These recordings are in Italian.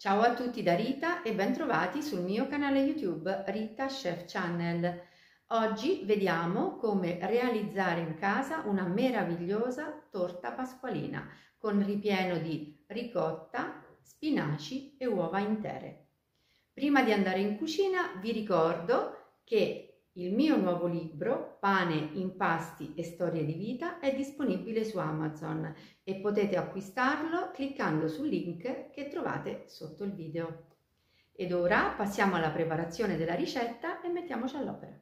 Ciao a tutti da Rita e bentrovati sul mio canale YouTube Rita Chef Channel. Oggi vediamo come realizzare in casa una meravigliosa torta pasqualina con ripieno di ricotta, spinaci e uova intere. Prima di andare in cucina vi ricordo che il mio nuovo libro, Pane, impasti e storie di vita, è disponibile su Amazon e potete acquistarlo cliccando sul link che trovate sotto il video. Ed ora passiamo alla preparazione della ricetta e mettiamoci all'opera.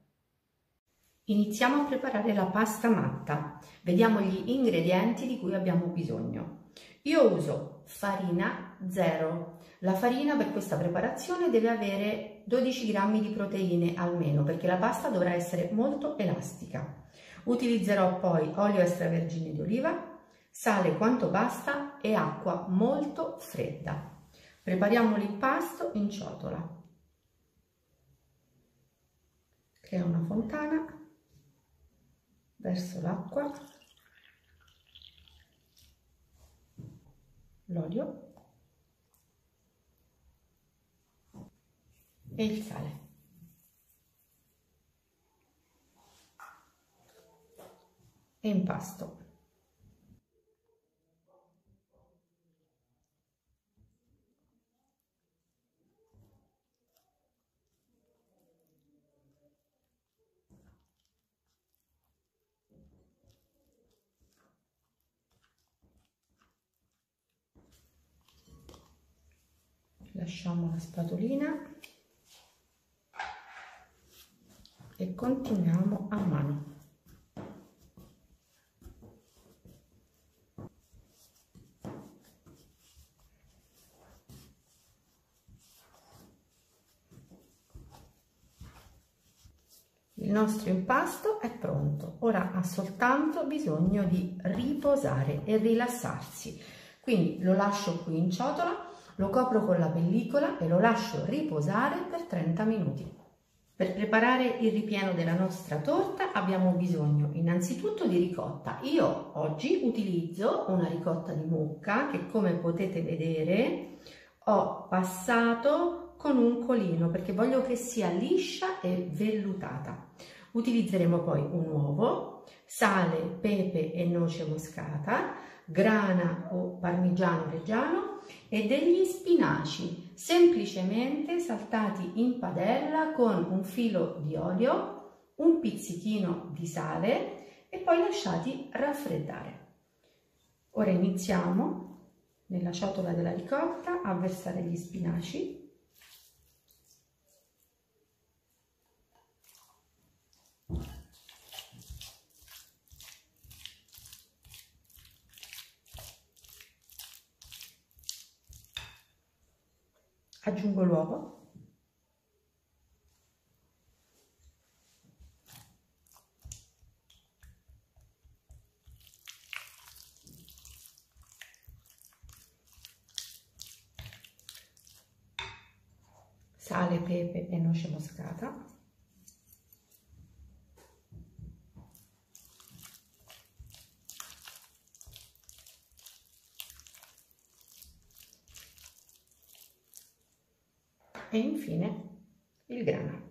Iniziamo a preparare la pasta matta. Vediamo gli ingredienti di cui abbiamo bisogno. Io uso farina 0. La farina per questa preparazione deve avere 12 grammi di proteine almeno, perché la pasta dovrà essere molto elastica. Utilizzerò poi olio extravergine di oliva, sale quanto basta e acqua molto fredda. Prepariamo l'impasto in ciotola. Creo una fontana, verso l'acqua, l'olio e il sale. E impasto. Lasciamo la spatolina e continuiamo a mano. Il nostro impasto è pronto, ora ha soltanto bisogno di riposare e rilassarsi, quindi lo lascio qui in ciotola, lo copro con la pellicola e lo lascio riposare per 30 minuti. Per preparare il ripieno della nostra torta abbiamo bisogno innanzitutto di ricotta. Io oggi utilizzo una ricotta di mucca che, come potete vedere, ho passato con un colino perché voglio che sia liscia e vellutata. Utilizzeremo poi un uovo, sale, pepe e noce moscata, grana o parmigiano reggiano e degli spinaci semplicemente saltati in padella con un filo di olio, un pizzichino di sale e poi lasciati raffreddare. Ora iniziamo nella ciotola della ricotta a versare gli spinaci. Aggiungo l'uovo, sale, pepe e noce moscata, e infine il grano.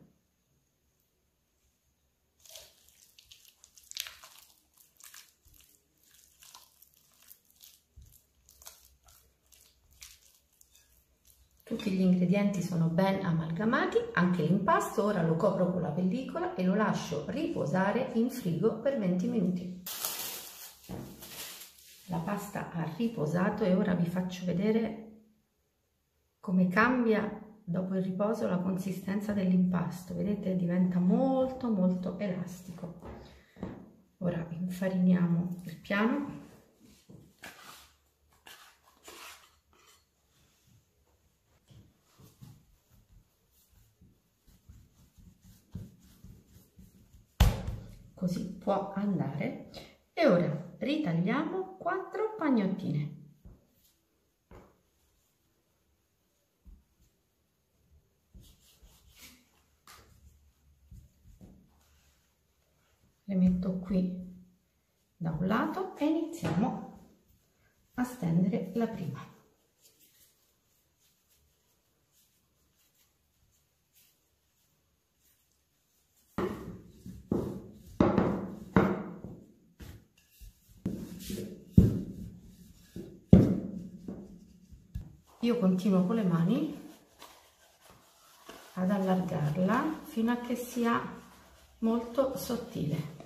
Tutti gli ingredienti sono ben amalgamati, anche l'impasto. Ora lo copro con la pellicola e lo lascio riposare in frigo per 20 minuti. La pasta ha riposato e ora vi faccio vedere come cambia dopo il riposo la consistenza dell'impasto. Vedete, diventa molto elastico. Ora infariniamo il piano. Così può andare. E ora ritagliamo 4 pagnottine. Le metto qui da un lato e iniziamo a stendere la prima. Io continuo con le mani ad allargarla fino a che sia molto sottile.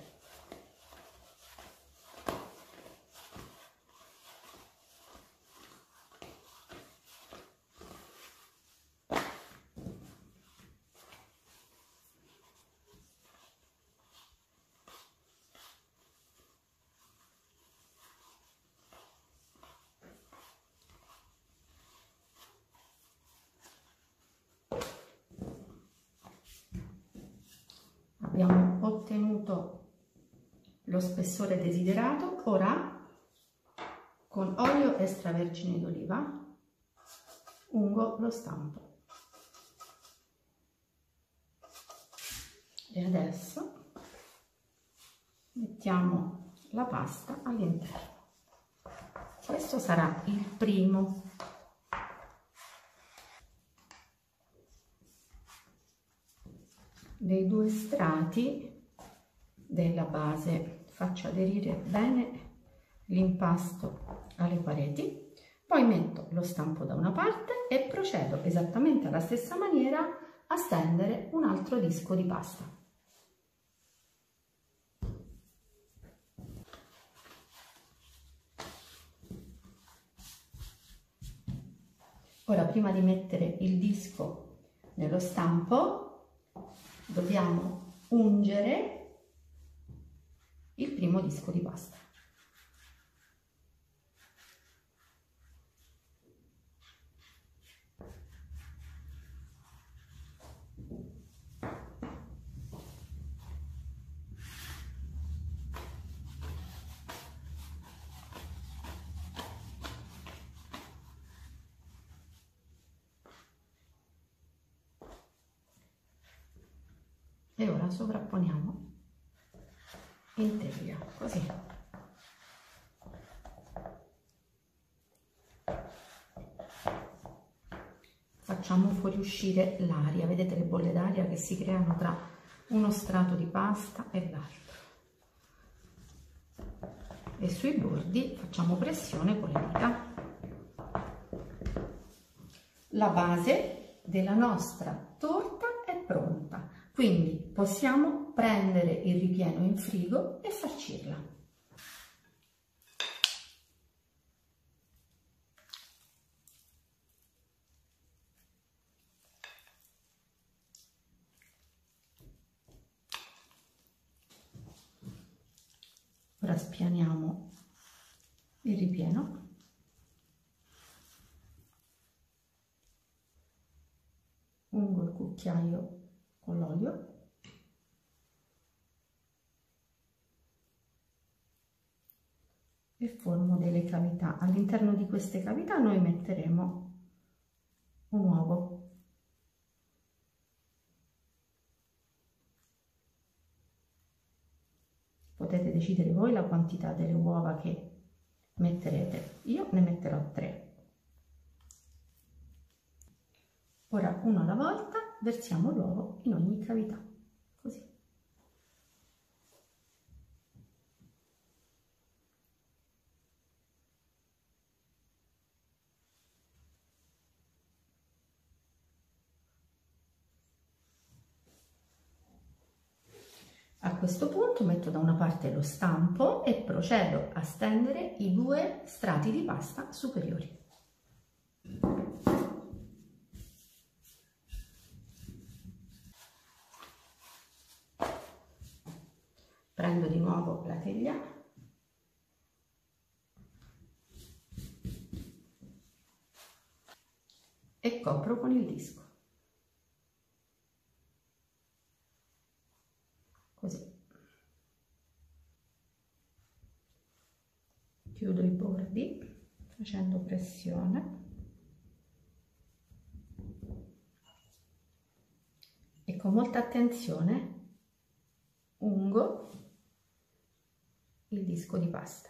Abbiamo ottenuto lo spessore desiderato. Ora con olio extravergine d'oliva ungo lo stampo e adesso mettiamo la pasta all'interno. Questo sarà il primo. Dei due strati della base. Faccio aderire bene l'impasto alle pareti, poi metto lo stampo da una parte e procedo esattamente alla stessa maniera a stendere un altro disco di pasta. Ora, prima di mettere il disco nello stampo, dobbiamo ungere il primo disco di pasta. E ora sovrapponiamo in teglia, così. Facciamo fuoriuscire l'aria, vedete le bolle d'aria che si creano tra uno strato di pasta e l'altro. E sui bordi facciamo pressione con le dita. La base della nostra torta è pronta, quindi possiamo prendere il ripieno in frigo e farcirla. Ora spianiamo il ripieno. Ungo il cucchiaio con l'olio. E formo delle cavità. All'interno di queste cavità noi metteremo un uovo. Potete decidere voi la quantità delle uova che metterete. Io ne metterò 3. Ora, uno alla volta, versiamo l'uovo in ogni cavità, così. A questo punto metto da una parte lo stampo e procedo a stendere i 2 strati di pasta superiori. Prendo di nuovo la teglia e copro con il disco. Così. Chiudo i bordi facendo pressione e con molta attenzione ungo il disco di pasta.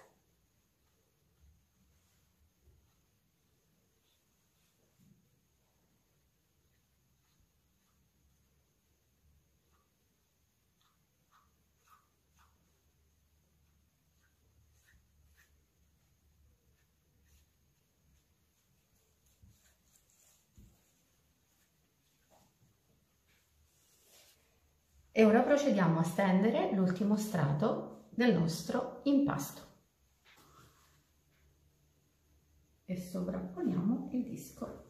E ora procediamo a stendere l'ultimo strato del nostro impasto e sovrapponiamo il disco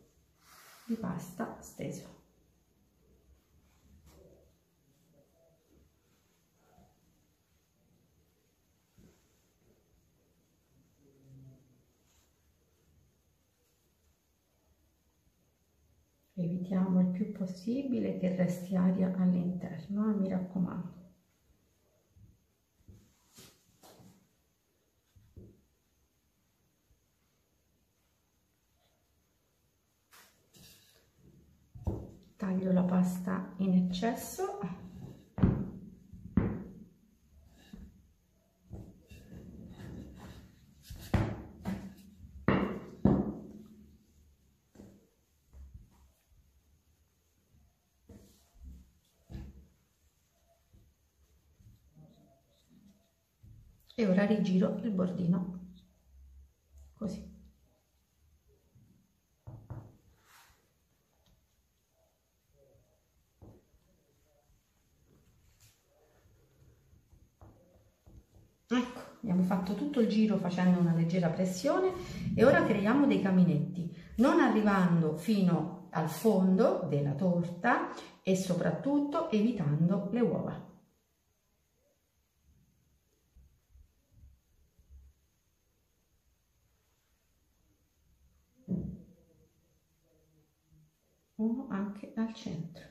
di pasta steso. Evitiamo il più possibile che resti aria all'interno, mi raccomando. Taglio la pasta in eccesso. E ora rigiro il bordino così. Ecco, abbiamo fatto tutto il giro facendo una leggera pressione e ora creiamo dei caminetti, non arrivando fino al fondo della torta e soprattutto evitando le uova. Uno anche al centro.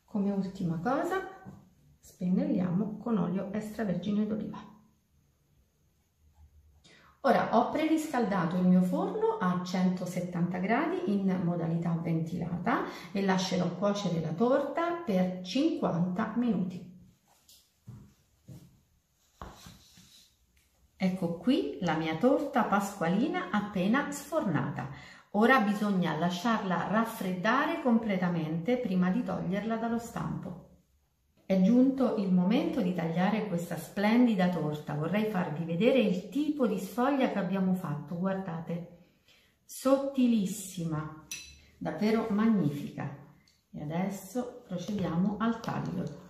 Come ultima cosa spennelliamo con olio extravergine d'oliva. Ora ho preriscaldato il mio forno a 170 gradi in modalità ventilata e lascerò cuocere la torta per 50 minuti. Ecco qui la mia torta pasqualina appena sfornata. Ora bisogna lasciarla raffreddare completamente prima di toglierla dallo stampo. È giunto il momento di tagliare questa splendida torta. Vorrei farvi vedere il tipo di sfoglia che abbiamo fatto. Guardate, sottilissima, davvero magnifica. E adesso procediamo al taglio.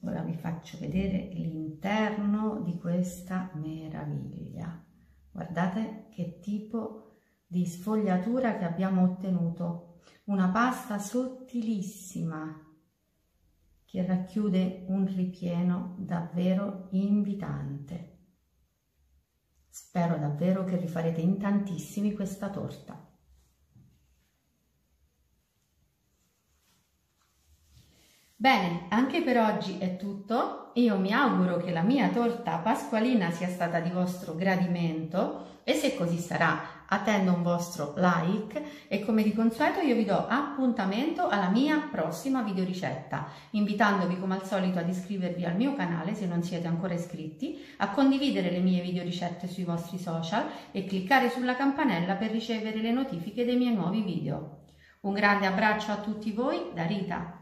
Ora vi faccio vedere l'interno di questa meraviglia. Guardate che tipo di sfogliatura che abbiamo ottenuto. Una pasta sottilissima che racchiude un ripieno davvero invitante. Spero davvero che rifarete in tantissimi questa torta. Bene, anche per oggi è tutto. Io mi auguro che la mia torta pasqualina sia stata di vostro gradimento e se così sarà attendo un vostro like e come di consueto io vi do appuntamento alla mia prossima videoricetta, invitandovi come al solito ad iscrivervi al mio canale se non siete ancora iscritti, a condividere le mie videoricette sui vostri social e cliccare sulla campanella per ricevere le notifiche dei miei nuovi video. Un grande abbraccio a tutti voi da Rita.